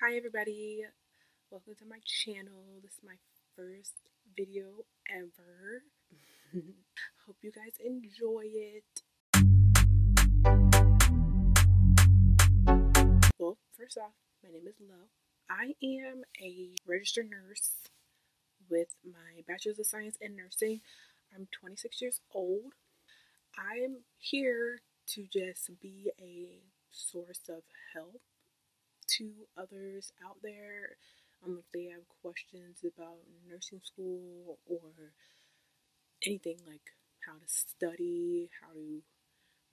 Hi everybody, welcome to my channel. This is my first video ever. Hope you guys enjoy it. Well, first off, my name is Lo. I am a registered nurse with my Bachelor's of Science in Nursing. I'm 26 years old. I'm here to just be a source of help to others out there if they have questions about nursing school or anything like how to study, how to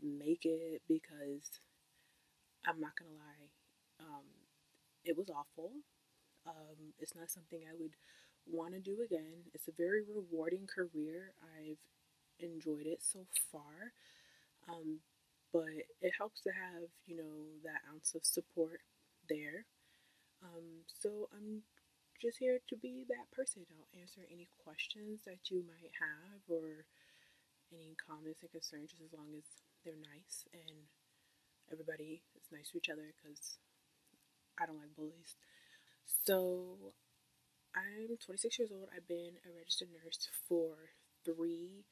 make it, because I'm not gonna lie, it was awful. It's not something I would want to do again. It's a very rewarding career. I've enjoyed it so far, but it helps to have, that ounce of support there. So I'm just here to be that person. I'll answer any questions that you might have or any comments and concerns, just as long as they're nice and everybody is nice to each other, because I don't like bullies. So I'm 26 years old. I've been a registered nurse for 3.5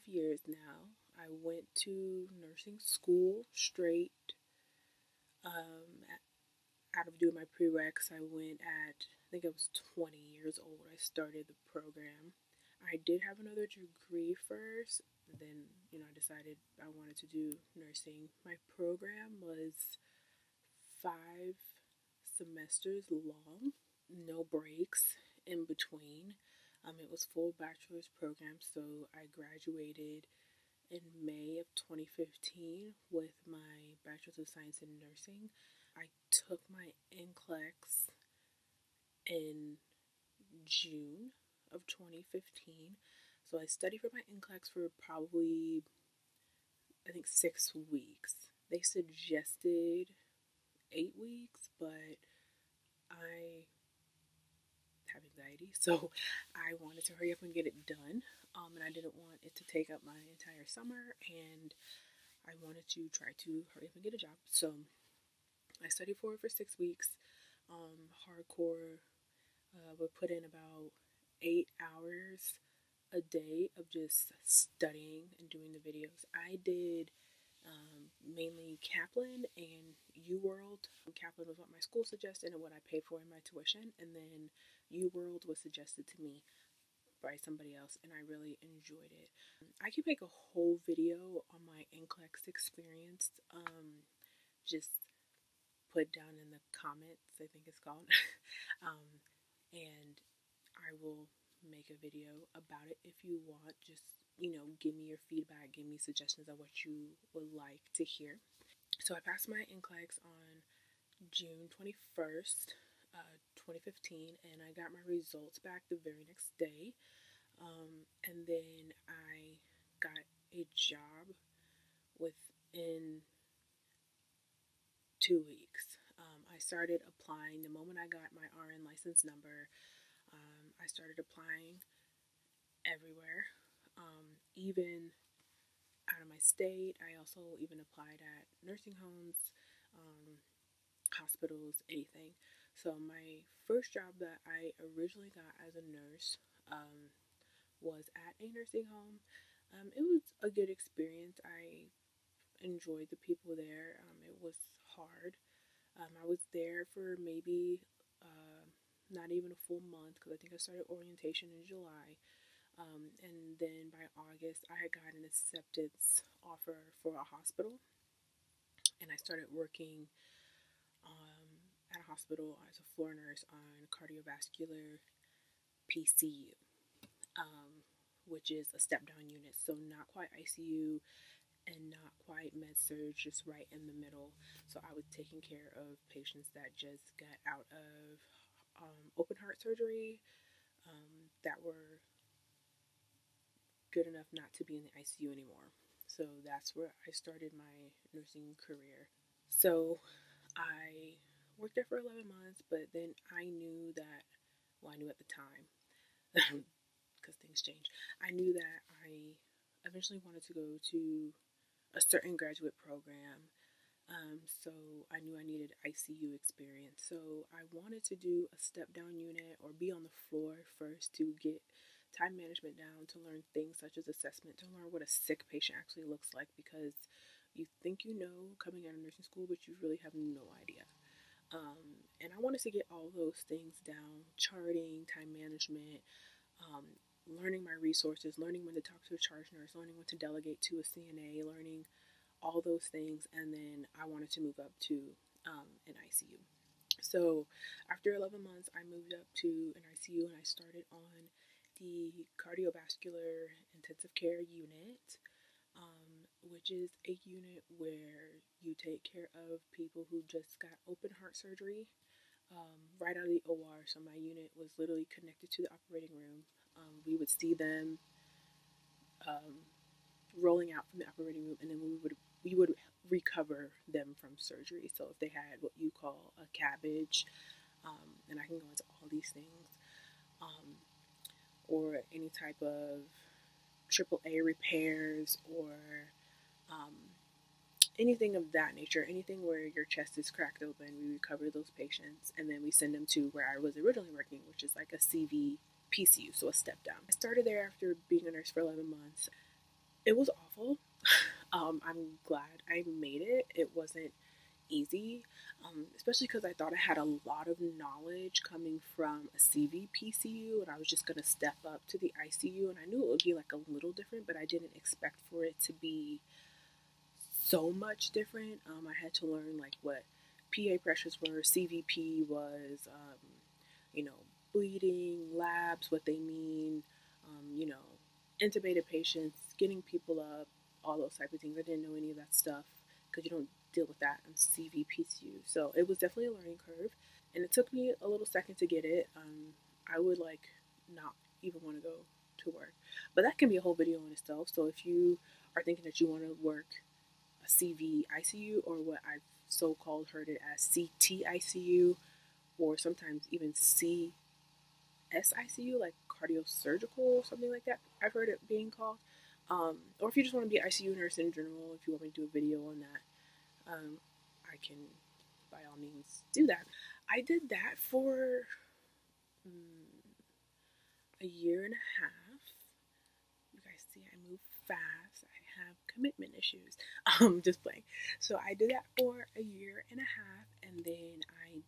years now. I went to nursing school straight. Out of doing my prereqs, I went I think I was 20 years old. I started the program. I did have another degree first. Then, I decided I wanted to do nursing. My program was 5 semesters long, no breaks in between. It was full bachelor's program, so I graduated in May of 2015 with my Bachelor's of Science in Nursing. I took my NCLEX in June of 2015. So I studied for my NCLEX for probably, I think, 6 weeks. They suggested 8 weeks, but I have anxiety, so I wanted to hurry up and get it done. And I didn't want it to take up my entire summer, and I wanted to try to hurry up and get a job. So I studied for it for 6 weeks. Hardcore. Would put in about 8 hours a day of just studying and doing the videos. I did mainly Kaplan and UWorld. Kaplan was what my school suggested and what I paid for in my tuition, and then UWorld was suggested to me by somebody else, and I really enjoyed it. I could make a whole video on my NCLEX experience. Just put down in the comments, I think it's called. And I will make a video about it if you want. Just, give me your feedback, give me suggestions of what you would like to hear. So I passed my NCLEX on June 21st, 2015, and I got my results back the very next day. And then I got a job within 2 weeks. I started applying the moment I got my RN license number. I started applying everywhere, even out of my state. I also even applied at nursing homes, hospitals, anything. So my first job that I originally got as a nurse was at a nursing home. It was a good experience. I enjoyed the people there. It was hard. I was there for maybe not even a full month, because I think I started orientation in July. And then by August, I had got an acceptance offer for a hospital, and I started working at a hospital as a floor nurse on cardiovascular PCU, which is a step-down unit, so not quite ICU and not quite med-surg, just right in the middle. So I was taking care of patients that just got out of open heart surgery, that were good enough not to be in the ICU anymore. So that's where I started my nursing career. So I worked there for 11 months, but then I knew that, well, I knew at the time, because things change, I knew that I eventually wanted to go to a certain graduate program So I knew I needed ICU experience. So I wanted to do a step down unit or be on the floor first to get time management down, to learn things such as assessment, to learn what a sick patient actually looks like, because you think you know coming out of nursing school, but you really have no idea. And I wanted to get all those things down: charting, time management, learning my resources, learning when to talk to a charge nurse, learning when to delegate to a CNA, learning all those things. And then I wanted to move up to an ICU. So after 11 months, I moved up to an ICU and I started on the cardiovascular intensive care unit, which is a unit where you take care of people who just got open heart surgery right out of the OR. So my unit was literally connected to the operating room. We would see them um, rolling out from the operating room, and then we would recover them from surgery. So if they had what you call a cabbage, and I can go into all these things, um, or any type of AAA repairs, or um, anything of that nature, anything where your chest is cracked open, we recover those patients, and then we send them to where I was originally working, which is like a CV PCU, so a step down. I started there after being a nurse for 11 months. It was awful. I'm glad I made it. It wasn't easy, especially because I thought I had a lot of knowledge coming from a CV PCU, and I was just going to step up to the ICU, and I knew it would be like a little different, but I didn't expect for it to be so much different. I had to learn like what PA pressures were, CVP was, you know, bleeding, labs, what they mean, you know, intubated patients, getting people up, all those type of things. I didn't know any of that stuff because you don't deal with that on CVPCU. So it was definitely a learning curve, and it took me a little second to get it. I would like not even want to go to work, but that can be a whole video in itself. So if you are thinking that you want to work a CV ICU, or what I've so called heard it as CT ICU, or sometimes even CSICU, like cardiosurgical or something like that, I've heard it being called. Or if you just want to be ICU nurse in general, if you want me to do a video on that, I can by all means do that. I did that for a year and a half. You guys see, I move fast. I have commitment issues. Just playing. So I did that for a year and a half, and then I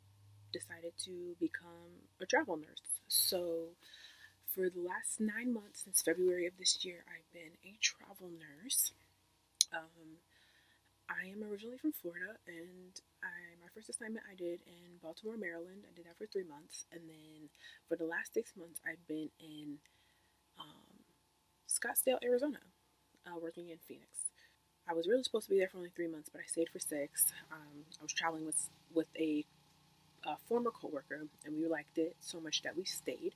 decided to become a travel nurse. So for the last 9 months, since February of this year, I've been a travel nurse. Um, I am originally from Florida, and my first assignment I did in Baltimore, Maryland. I did that for 3 months, and then for the last 6 months, I've been in um, Scottsdale, Arizona, working in Phoenix. I was really supposed to be there for only 3 months, but I stayed for 6. I was traveling with a former coworker, and we liked it so much that we stayed.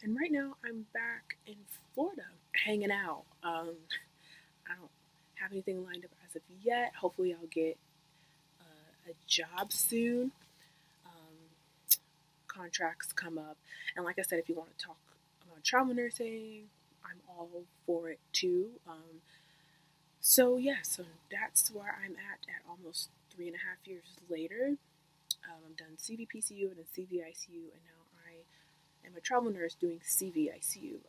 And right now, I'm back in Florida, hanging out. I don't have anything lined up as of yet. Hopefully, I'll get a job soon. Um, Contracts come up, and like I said, if you want to talk about travel nursing, I'm all for it too. So yeah, so that's where I'm at almost 3.5 years later. I'm done CVPCU and then CVICU, and now I am a travel nurse doing CVICU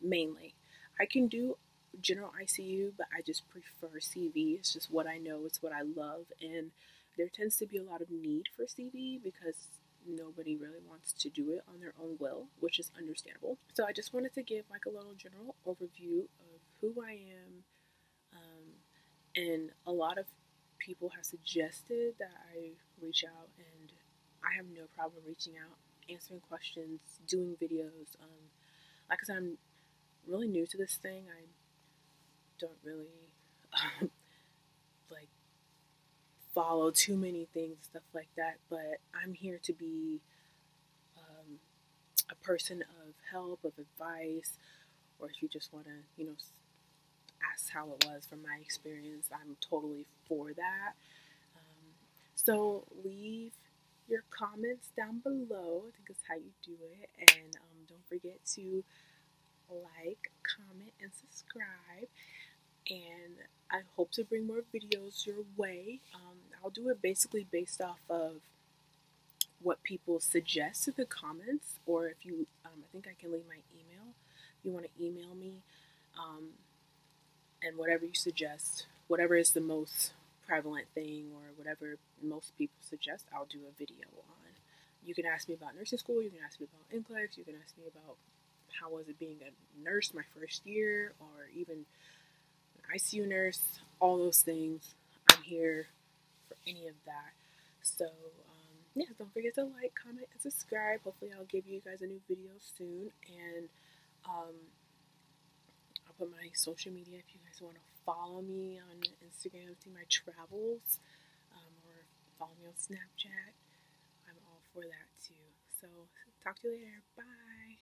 mainly. I can do general ICU, but I just prefer CV. It's just what I know, it's what I love, and there tends to be a lot of need for CV because nobody really wants to do it on their own will, which is understandable. So I just wanted to give like a little general overview of who I am, and a lot of people have suggested that I reach out, and I have no problem reaching out, answering questions, doing videos. Like I said, I'm really new to this thing. I don't really like follow too many things, stuff like that. But I'm here to be um, a person of help, of advice, or if you just want to, ask how it was from my experience, I'm totally for that. So leave your comments down below. I think that's how you do it. And don't forget to like, comment, and subscribe. and I hope to bring more videos your way. I'll do it basically based off of what people suggest in the comments, or if you, I think I can leave my email. If you want to email me, and whatever you suggest, whatever is the most prevalent thing or whatever most people suggest, I'll do a video on. You can ask me about nursing school, you can ask me about NCLEX, you can ask me about how was it being a nurse my first year, or even an ICU nurse, all those things. I'm here for any of that. So, yeah, don't forget to like, comment, and subscribe. Hopefully I'll give you guys a new video soon, and I'll put my social media if you guys want to follow me on Instagram, see my travels, or follow me on Snapchat. I'm all for that too. So, talk to you later. Bye.